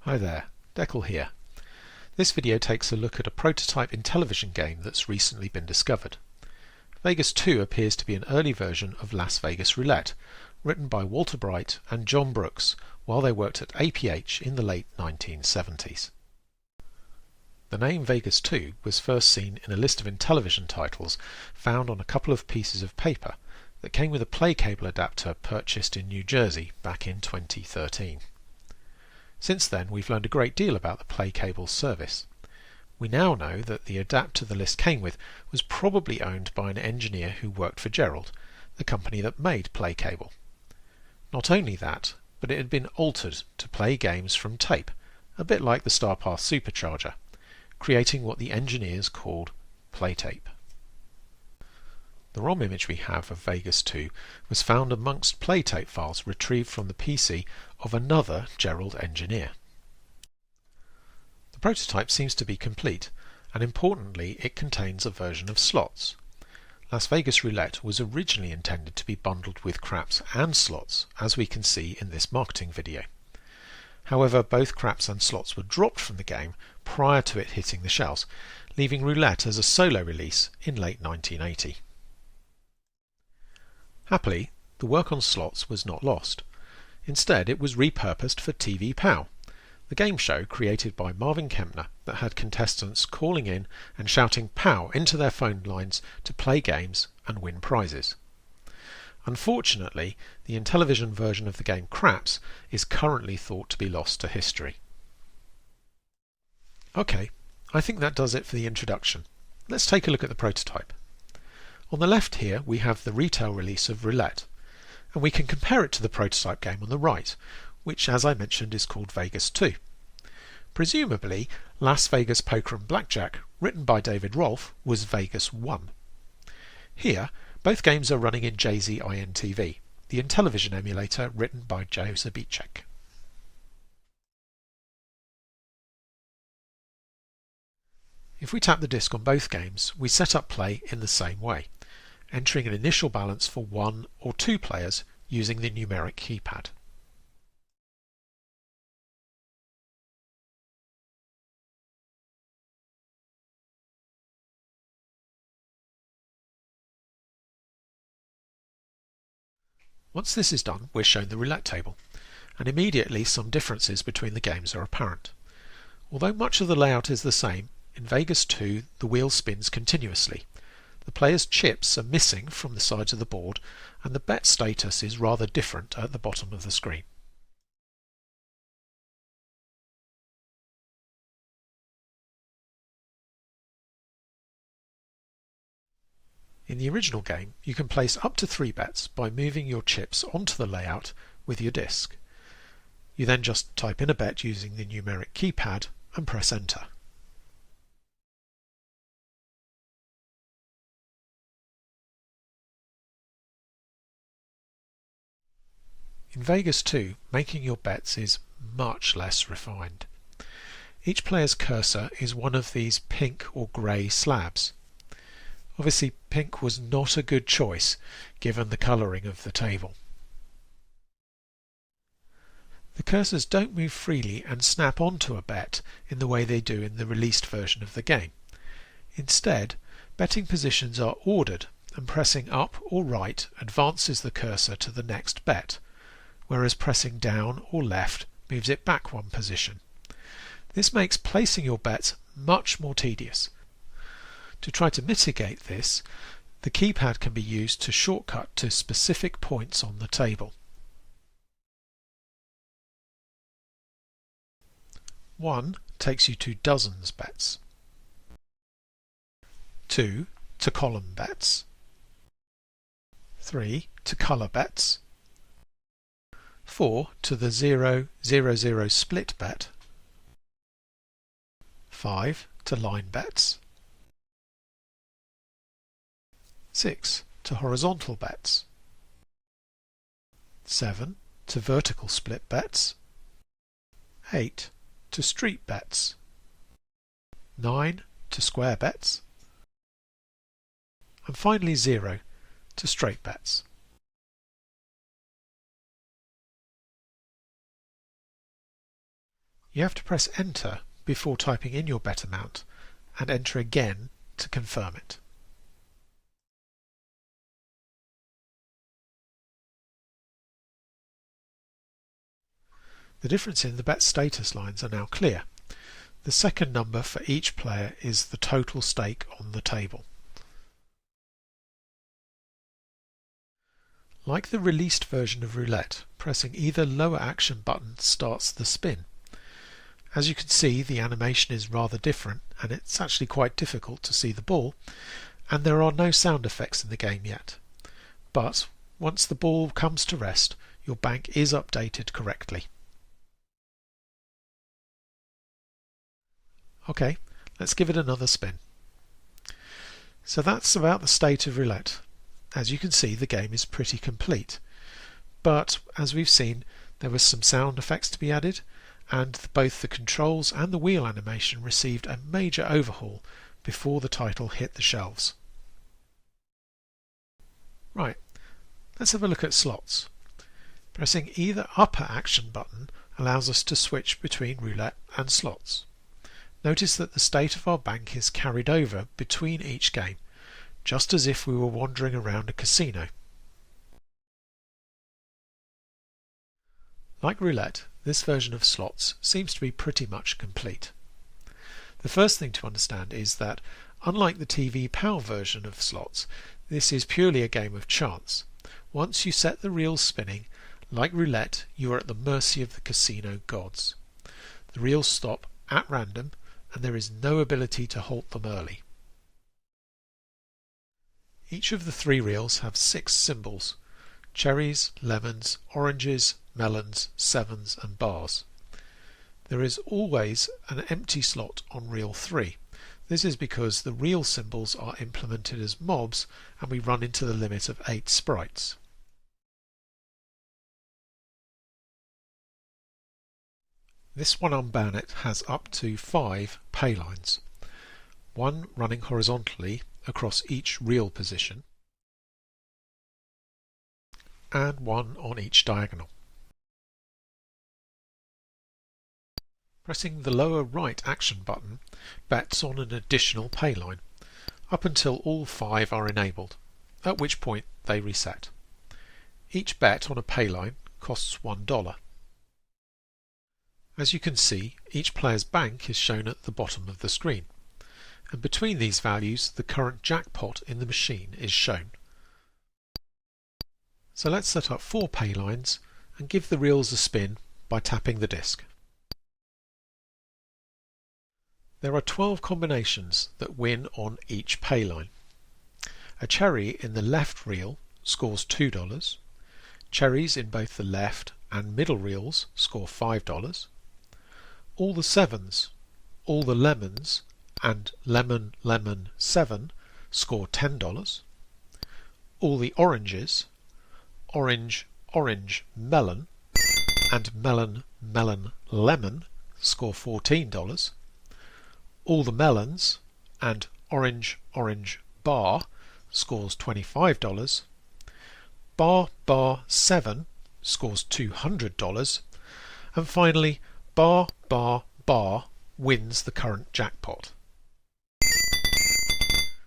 Hi there, Deckel here. This video takes a look at a prototype Intellivision game that's recently been discovered. Vegas 2 appears to be an early version of Las Vegas Roulette, written by Walter Bright and John Brooks while they worked at APH in the late 1970s. The name Vegas 2 was first seen in a list of Intellivision titles found on a couple of pieces of paper that came with a play cable adapter purchased in New Jersey back in 2013. Since then, we've learned a great deal about the play cable service. We now know that the adapter the list came with was probably owned by an engineer who worked for Gerald, the company that made play cable. Not only that, but it had been altered to play games from tape, a bit like the StarPath Supercharger, creating what the engineers called play tape. The ROM image we have of Vegas 2 was found amongst play tape files retrieved from the PC of another Gerald engineer. The prototype seems to be complete, and importantly it contains a version of slots. Las Vegas Roulette was originally intended to be bundled with craps and slots, as we can see in this marketing video. However, both craps and slots were dropped from the game prior to it hitting the shelves, leaving Roulette as a solo release in late 1980. Happily, the work on slots was not lost. Instead, it was repurposed for TV Pow, the game show created by Marvin Kempner that had contestants calling in and shouting "Pow" into their phone lines to play games and win prizes. Unfortunately, the Intellivision version of the game Craps is currently thought to be lost to history. Okay, I think that does it for the introduction. Let's take a look at the prototype. On the left here we have the retail release of Roulette, and we can compare it to the prototype game on the right, which as I mentioned is called Vegas 2. Presumably Las Vegas Poker and Blackjack, written by David Rolfe, was Vegas 1. Here both games are running in JZ INTV, the Intellivision emulator written by Joe Zabicek. If we tap the disc on both games, we set up play in the same way, entering an initial balance for 1 or 2 players using the numeric keypad. Once this is done, we're shown the roulette table, and immediately some differences between the games are apparent. Although much of the layout is the same, in Vegas 2 the wheel spins continuously. The player's chips are missing from the sides of the board, and the bet status is rather different at the bottom of the screen. In the original game, you can place up to 3 bets by moving your chips onto the layout with your disc. You then just type in a bet using the numeric keypad and press enter. In Vegas 2, making your bets is much less refined. Each player's cursor is one of these pink or grey slabs. Obviously pink was not a good choice given the colouring of the table. The cursors don't move freely and snap onto a bet in the way they do in the released version of the game. Instead, betting positions are ordered, and pressing up or right advances the cursor to the next bet, whereas pressing down or left moves it back 1 position. This makes placing your bets much more tedious. To try to mitigate this, the keypad can be used to shortcut to specific points on the table. 1 takes you to dozens bets, 2 to column bets, 3 to colour bets, 4 to the 0-0-0 split bet, 5 to line bets, 6 to horizontal bets, 7 to vertical split bets, 8 to street bets, 9 to square bets, and finally 0 to straight bets. You have to press enter before typing in your bet amount and enter again to confirm it. The difference in the bet status lines are now clear. The second number for each player is the total stake on the table. Like the released version of Roulette, pressing either lower action button starts the spin. As you can see, the animation is rather different and it's actually quite difficult to see the ball, and there are no sound effects in the game yet. But once the ball comes to rest, your bank is updated correctly. Okay, let's give it another spin. So that's about the state of Roulette. As you can see, the game is pretty complete. But as we've seen, there was some sound effects to be added, and both the controls and the wheel animation received a major overhaul before the title hit the shelves. Right, let's have a look at slots. Pressing either upper action button allows us to switch between roulette and slots. Notice that the state of our bank is carried over between each game, just as if we were wandering around a casino. Like roulette, this version of slots seems to be pretty much complete. The first thing to understand is that, unlike the TV PAL version of slots, this is purely a game of chance. Once you set the reels spinning, like roulette, you are at the mercy of the casino gods. The reels stop at random, and there is no ability to halt them early. Each of the 3 reels have 6 symbols: cherries, lemons, oranges, melons, sevens and bars. There is always an empty slot on reel 3. This is because the reel symbols are implemented as mobs and we run into the limit of 8 sprites. This one-arm bayonet has up to 5 pay lines, one running horizontally across each reel position and one on each diagonal. Pressing the lower right action button bets on an additional pay line, up until all 5 are enabled, at which point they reset. Each bet on a pay line costs $1. As you can see, each player's bank is shown at the bottom of the screen, and between these values the current jackpot in the machine is shown. So let's set up 4 pay lines and give the reels a spin by tapping the disc. There are 12 combinations that win on each pay line. A cherry in the left reel scores $2, cherries in both the left and middle reels score $5, all the sevens, all the lemons and lemon lemon 7 score $10, all the oranges, orange orange melon and melon melon lemon score $14, all the melons and orange orange bar scores $25, bar bar 7 scores $200, and finally bar bar bar wins the current jackpot.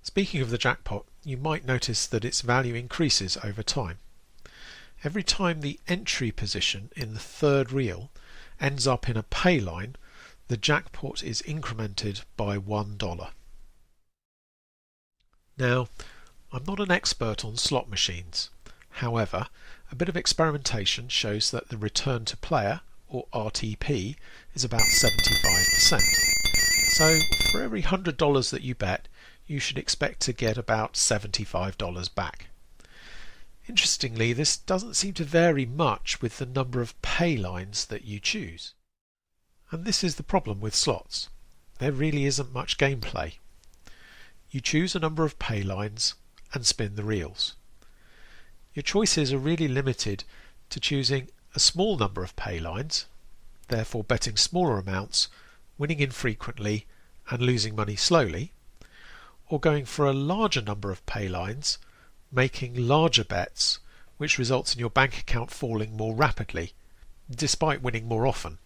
Speaking of the jackpot, you might notice that its value increases over time. Every time the entry position in the third reel ends up in a pay line, the jackpot is incremented by $1. Now, I'm not an expert on slot machines. However, a bit of experimentation shows that the return to player, or RTP, is about 75%. So for every $100 that you bet, you should expect to get about $75 back. Interestingly, this doesn't seem to vary much with the number of pay lines that you choose. And this is the problem with slots. There really isn't much gameplay. You choose a number of pay lines and spin the reels. Your choices are really limited to choosing a small number of pay lines, therefore betting smaller amounts, winning infrequently and losing money slowly, or going for a larger number of pay lines, making larger bets, which results in your bank account falling more rapidly, despite winning more often.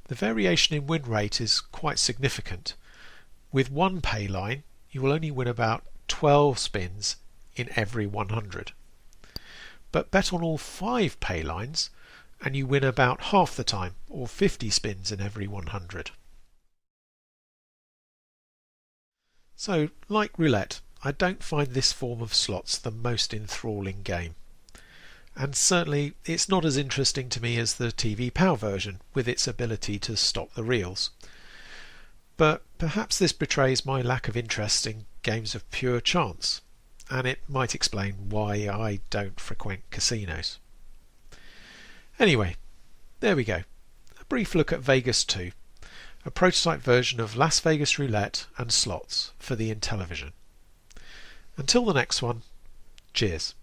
The variation in win rate is quite significant. With one pay line, you will only win about 12 spins in every 100. But bet on all 5 pay lines and you win about half the time, or 50 spins in every 100. So, like roulette, I don't find this form of slots the most enthralling game. And certainly it's not as interesting to me as the TV POW version with its ability to stop the reels. But perhaps this betrays my lack of interest in games of pure chance, and it might explain why I don't frequent casinos. Anyway, there we go. A brief look at Vegas 2, a prototype version of Las Vegas Roulette and slots for the Intellivision. Until the next one, cheers.